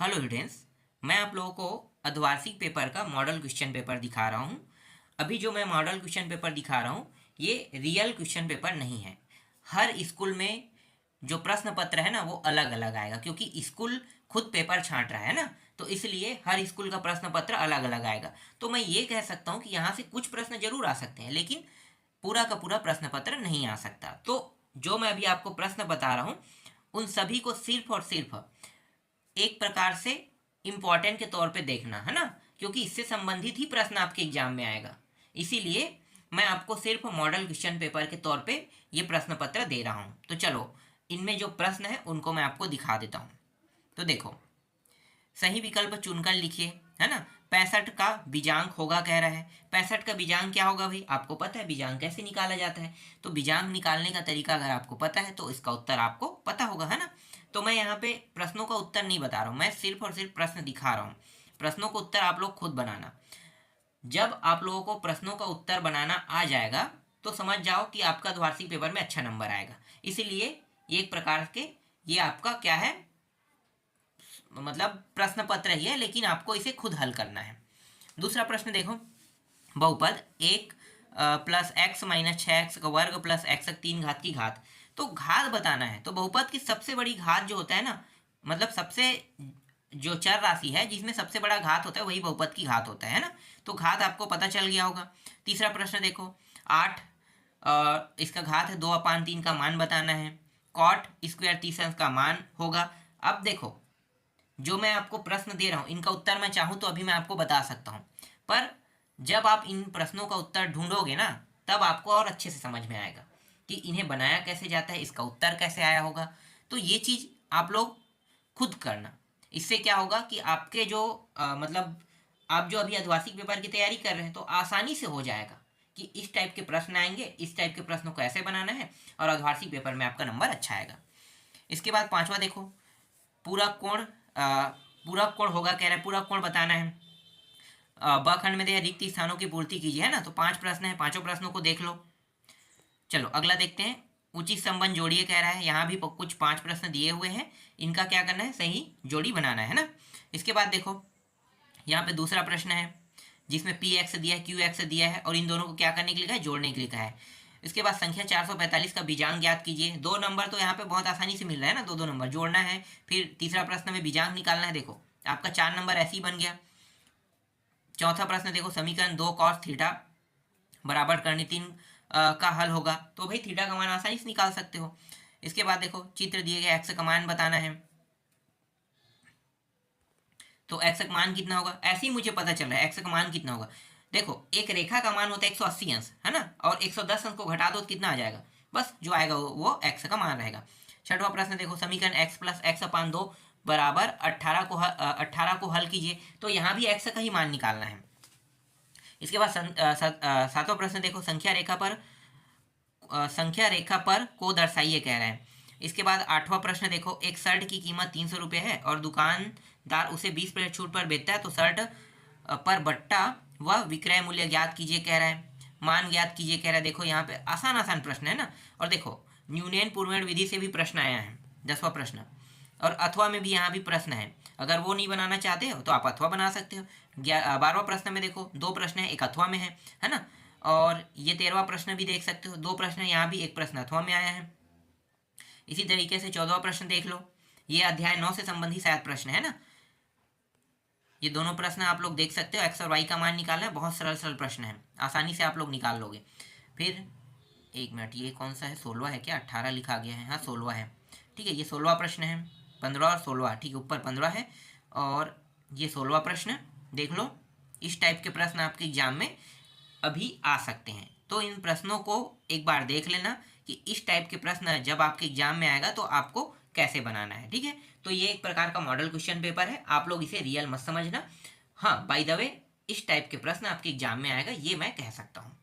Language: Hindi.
हेलो स्टूडेंट्स, मैं आप लोगों को अर्धवार्षिक पेपर का मॉडल क्वेश्चन पेपर दिखा रहा हूँ। अभी जो मैं मॉडल क्वेश्चन पेपर दिखा रहा हूँ ये रियल क्वेश्चन पेपर नहीं है। हर स्कूल में जो प्रश्न पत्र है ना वो अलग अलग आएगा, क्योंकि स्कूल खुद पेपर छांट रहा है ना, तो इसलिए हर स्कूल का प्रश्न पत्र अलग अलग आएगा। तो मैं ये कह सकता हूँ कि यहाँ से कुछ प्रश्न जरूर आ सकते हैं, लेकिन पूरा का पूरा प्रश्न पत्र नहीं आ सकता। तो जो मैं अभी आपको प्रश्न बता रहा हूँ उन सभी को सिर्फ और सिर्फ एक प्रकार से इम्पॉर्टेंट के तौर पे देखना है ना, क्योंकि इससे संबंधित ही प्रश्न आपके एग्जाम में आएगा। इसीलिए मैं आपको सिर्फ मॉडल क्वेश्चन पेपर के तौर पे ये प्रश्न पत्र दे रहा हूँ। तो चलो इनमें जो प्रश्न है उनको मैं आपको दिखा देता हूँ। तो देखो, सही विकल्प चुनकर लिखिए, है ना। 65 का बीजांक होगा कह रहा है। 65 का बीजांक क्या होगा भाई, आपको पता है बीजांक कैसे निकाला जाता है। तो बीजांक निकालने का तरीका अगर आपको पता है तो इसका उत्तर आपको पता होगा, है ना। तो मैं यहाँ पे प्रश्नों का उत्तर नहीं बता रहा हूँ, मैं सिर्फ और सिर्फ प्रश्न दिखा रहा हूँ। प्रश्नों का उत्तर आप लोग खुद बनाना। जब आप लोगों को प्रश्नों का उत्तर बनाना आ जाएगा तो समझ जाओ कि आपका वार्षिक पेपर में अच्छा नंबर आएगा। इसीलिए ये एक प्रकार के ये आपका क्या है, मतलब प्रश्न पत्र ही है, लेकिन आपको इसे खुद हल करना है। दूसरा प्रश्न देखो, बहुपद 1 प्लस एक्स माइनस 6x का वर्ग प्लस x तक 3 घात की घात। तो घात बताना है, तो बहुपद की सबसे बड़ी घात जो होता है ना, मतलब सबसे जो चर राशि है जिसमें सबसे बड़ा घात होता है वही बहुपद की घात होता है ना। तो घात आपको पता चल गया होगा। तीसरा प्रश्न देखो, 8 इसका घात है 2/3 का मान बताना है। कॉट स्क्वायर 30 का मान होगा। अब देखो, जो मैं आपको प्रश्न दे रहा हूँ इनका उत्तर मैं चाहूँ तो अभी मैं आपको बता सकता हूँ, पर जब आप इन प्रश्नों का उत्तर ढूंढोगे ना तब आपको और अच्छे से समझ में आएगा कि इन्हें बनाया कैसे जाता है, इसका उत्तर कैसे आया होगा। तो ये चीज़ आप लोग खुद करना। इससे क्या होगा कि आपके जो मतलब आप जो अभी अर्धवार्षिक पेपर की तैयारी कर रहे हैं तो आसानी से हो जाएगा कि इस टाइप के प्रश्न आएंगे, इस टाइप के प्रश्नों को ऐसे बनाना है और अर्धवार्षिक पेपर में आपका नंबर अच्छा आएगा। इसके बाद पांचवा देखो, पूरा कोण पूरा कोण होगा कह रहा है, पूरा कोण बताना है। ब खंड में दिया रिक्त स्थानों की पूर्ति कीजिए, है ना। तो 5 प्रश्न है, पांचों प्रश्नों को देख लो। चलो अगला देखते हैं, उचित संबंध जोड़िए कह रहा है। यहाँ भी कुछ 5 प्रश्न दिए हुए हैं, इनका क्या करना है, सही जोड़ी बनाना है ना। इसके बाद देखो, यहाँ पे दूसरा प्रश्न है जिसमें पी एक्स दिया है, क्यू एक्स दिया है और इन दोनों को क्या करने के लिए लिखा है, जोड़ने के लिए लिखा है। इसके बाद संख्या 445 का बीजांक ज्ञात कीजिए। 2 नंबर तो यहाँ पे बहुत आसानी से मिल रहा है ना, 2 नंबर जोड़ना है। फिर तीसरा प्रश्न में बीजांक निकालना है। देखो आपका 4 नंबर ऐसे ही बन गया। चौथा प्रश्न देखो, समीकरण 2 कॉस थीटा बराबर करनी 3 का हल होगा। तो भाई थीटा का मान आसानी से निकाल सकते हो। इसके बाद देखो, चित्र दिए गए एक्स का मान बताना है। तो एक्स का मान कितना होगा, ऐसे ही मुझे पता चल रहा है एक्स का मान कितना होगा। देखो एक रेखा का मान होता है 180 अंश, है ना, और 110 अंश को घटा दो तो कितना आ जाएगा, बस जो आएगा वो एक्स का मान रहेगा। छठवां प्रश्न देखो, समीकरण एक्स प्लस एक्स अपान 2 बराबर 18 को हल कीजिए। तो यहाँ भी एक्स का ही मान निकालना है। इसके बाद सातवां प्रश्न देखो, संख्या रेखा पर को दर्शाइए कह रहे हैं। इसके बाद आठवां प्रश्न देखो, एक शर्ट की कीमत 300 रुपये है और दुकानदार उसे 20% छूट पर बेचता है। तो शर्ट पर बट्टा व विक्रय मूल्य ज्ञात कीजिए कह रहा है, मान ज्ञात कीजिए कह रहा है। देखो यहाँ पे आसान आसान प्रश्न है ना। और देखो न्यूनयन पूर्वण विधि से भी प्रश्न आया है, 10वां प्रश्न। और अथवा में भी यहाँ भी प्रश्न है, अगर वो नहीं बनाना चाहते हो तो आप अथवा बना सकते हो। 12वां प्रश्न में देखो 2 प्रश्न है, एक अथवा में है ना। और ये 13वां प्रश्न भी देख सकते हो, 2 प्रश्न है, यहाँ भी एक प्रश्न अथवा में आया है। इसी तरीके से 14वां प्रश्न देख लो, ये अध्याय 9 से संबंधित शायद प्रश्न है ना। ये दोनों प्रश्न आप लोग देख सकते हो, एक्स और वाई का मान निकालना है, बहुत सरल सरल प्रश्न है, आसानी से आप लोग निकाल लोगे। फिर एक मिनट, ये कौन सा है, 16 है क्या, 18 लिखा गया है, हाँ 16 है, ठीक है। ये 16वां प्रश्न है, 15 और 16, ठीक है, ऊपर 15 है और ये 16वां प्रश्न देख लो। इस टाइप के प्रश्न आपके एग्जाम में अभी आ सकते हैं, तो इन प्रश्नों को एक बार देख लेना कि इस टाइप के प्रश्न जब आपके एग्जाम में आएगा तो आपको कैसे बनाना है, ठीक है। तो ये एक प्रकार का मॉडल क्वेश्चन पेपर है, आप लोग इसे रियल मत समझना। हाँ बाय द वे, इस टाइप के प्रश्न आपके एग्जाम में आएगा ये मैं कह सकता हूँ।